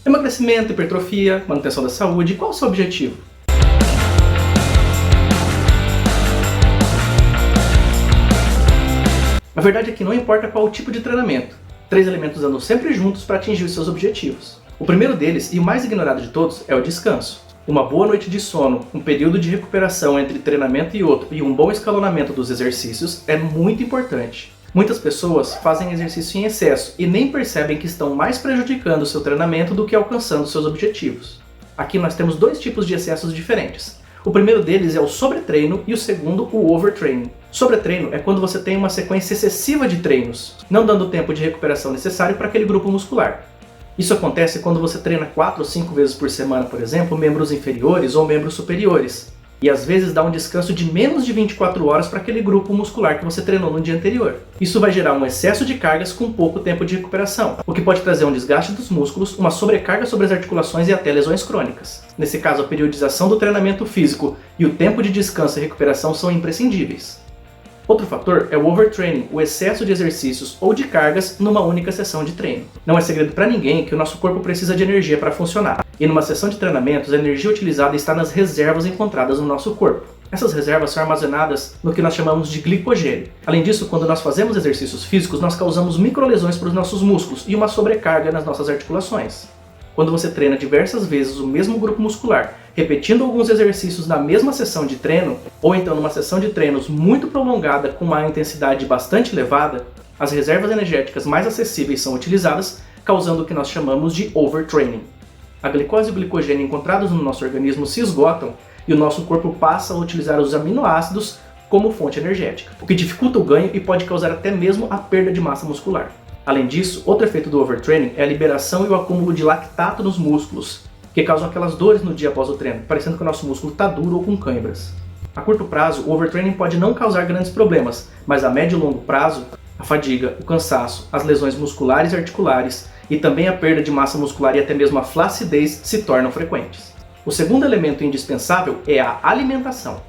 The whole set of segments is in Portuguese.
Emagrecimento, hipertrofia, manutenção da saúde, qual o seu objetivo? A verdade é que não importa qual o tipo de treinamento, 3 elementos andam sempre juntos para atingir os seus objetivos. O primeiro deles, e o mais ignorado de todos, é o descanso. Uma boa noite de sono, um período de recuperação entre treinamento e outro e um bom escalonamento dos exercícios é muito importante. Muitas pessoas fazem exercício em excesso e nem percebem que estão mais prejudicando o seu treinamento do que alcançando seus objetivos. Aqui nós temos 2 tipos de excessos diferentes. O primeiro deles é o sobretreino e o segundo o overtraining. Sobretreino é quando você tem uma sequência excessiva de treinos, não dando o tempo de recuperação necessário para aquele grupo muscular. Isso acontece quando você treina 4 ou 5 vezes por semana, por exemplo, membros inferiores ou membros superiores. E às vezes dá um descanso de menos de 24 horas para aquele grupo muscular que você treinou no dia anterior. Isso vai gerar um excesso de cargas com pouco tempo de recuperação, o que pode trazer um desgaste dos músculos, uma sobrecarga sobre as articulações e até lesões crônicas. Nesse caso, a periodização do treinamento físico e o tempo de descanso e recuperação são imprescindíveis. Outro fator é o overtraining, o excesso de exercícios ou de cargas numa única sessão de treino. Não é segredo para ninguém que o nosso corpo precisa de energia para funcionar. E numa sessão de treinamentos, a energia utilizada está nas reservas encontradas no nosso corpo. Essas reservas são armazenadas no que nós chamamos de glicogênio. Além disso, quando nós fazemos exercícios físicos, nós causamos microlesões para os nossos músculos e uma sobrecarga nas nossas articulações. Quando você treina diversas vezes o mesmo grupo muscular, repetindo alguns exercícios na mesma sessão de treino, ou então numa sessão de treinos muito prolongada com uma intensidade bastante elevada, as reservas energéticas mais acessíveis são utilizadas, causando o que nós chamamos de overtraining. A glicose e o glicogênio encontrados no nosso organismo se esgotam e o nosso corpo passa a utilizar os aminoácidos como fonte energética, o que dificulta o ganho e pode causar até mesmo a perda de massa muscular. Além disso, outro efeito do overtraining é a liberação e o acúmulo de lactato nos músculos, que causam aquelas dores no dia após o treino, parecendo que o nosso músculo está duro ou com câimbras. A curto prazo, o overtraining pode não causar grandes problemas, mas a médio e longo prazo, a fadiga, o cansaço, as lesões musculares e articulares e também a perda de massa muscular e até mesmo a flacidez se tornam frequentes. O segundo elemento indispensável é a alimentação.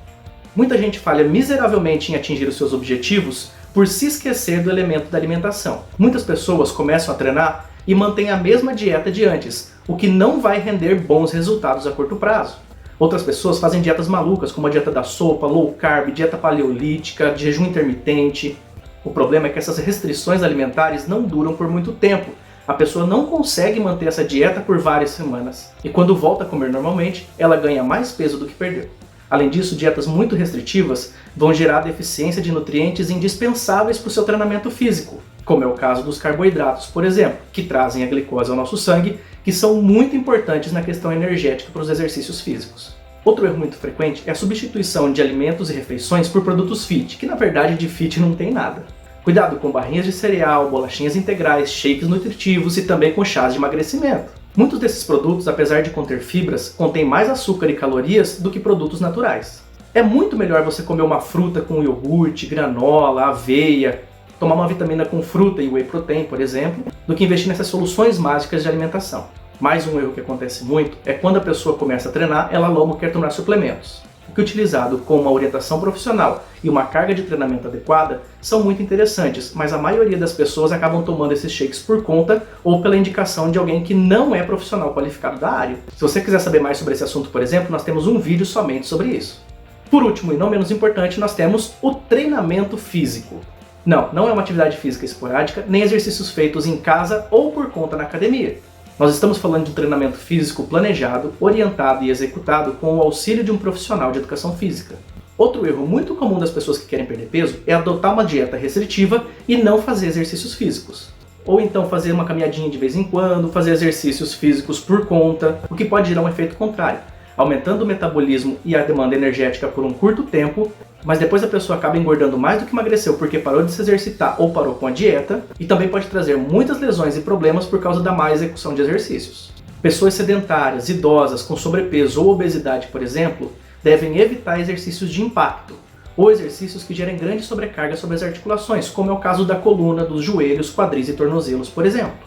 Muita gente falha miseravelmente em atingir os seus objetivos por se esquecer do elemento da alimentação. Muitas pessoas começam a treinar e mantêm a mesma dieta de antes, o que não vai render bons resultados a curto prazo. Outras pessoas fazem dietas malucas, como a dieta da sopa, low carb, dieta paleolítica, jejum intermitente. O problema é que essas restrições alimentares não duram por muito tempo. A pessoa não consegue manter essa dieta por várias semanas. E quando volta a comer normalmente, ela ganha mais peso do que perdeu. Além disso, dietas muito restritivas vão gerar deficiência de nutrientes indispensáveis para o seu treinamento físico, como é o caso dos carboidratos, por exemplo, que trazem a glicose ao nosso sangue, que são muito importantes na questão energética para os exercícios físicos. Outro erro muito frequente é a substituição de alimentos e refeições por produtos fit, que na verdade de fit não tem nada. Cuidado com barrinhas de cereal, bolachinhas integrais, shakes nutritivos e também com chás de emagrecimento. Muitos desses produtos, apesar de conter fibras, contêm mais açúcar e calorias do que produtos naturais. É muito melhor você comer uma fruta com iogurte, granola, aveia, tomar uma vitamina com fruta e whey protein, por exemplo, do que investir nessas soluções mágicas de alimentação. Mais um erro que acontece muito é quando a pessoa começa a treinar, ela logo quer tomar suplementos. O que utilizado com uma orientação profissional e uma carga de treinamento adequada são muito interessantes, mas a maioria das pessoas acabam tomando esses shakes por conta ou pela indicação de alguém que não é profissional qualificado da área. Se você quiser saber mais sobre esse assunto, por exemplo, nós temos um vídeo somente sobre isso. Por último e não menos importante, nós temos o treinamento físico. Não é uma atividade física esporádica, nem exercícios feitos em casa ou por conta na academia. Nós estamos falando de um treinamento físico planejado, orientado e executado com o auxílio de um profissional de educação física. Outro erro muito comum das pessoas que querem perder peso é adotar uma dieta restritiva e não fazer exercícios físicos. Ou então fazer uma caminhadinha de vez em quando, fazer exercícios físicos por conta, o que pode gerar um efeito contrário, aumentando o metabolismo e a demanda energética por um curto tempo, mas depois a pessoa acaba engordando mais do que emagreceu porque parou de se exercitar ou parou com a dieta, e também pode trazer muitas lesões e problemas por causa da má execução de exercícios. Pessoas sedentárias, idosas, com sobrepeso ou obesidade, por exemplo, devem evitar exercícios de impacto, ou exercícios que gerem grande sobrecarga sobre as articulações, como é o caso da coluna, dos joelhos, quadris e tornozelos, por exemplo.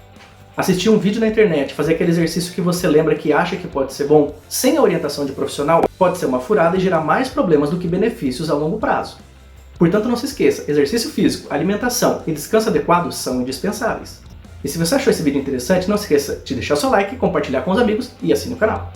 Assistir um vídeo na internet, fazer aquele exercício que você lembra que acha que pode ser bom, sem a orientação de profissional, pode ser uma furada e gerar mais problemas do que benefícios a longo prazo. Portanto, não se esqueça, exercício físico, alimentação e descanso adequado são indispensáveis. E se você achou esse vídeo interessante, não esqueça de deixar o seu like, compartilhar com os amigos e assine o canal.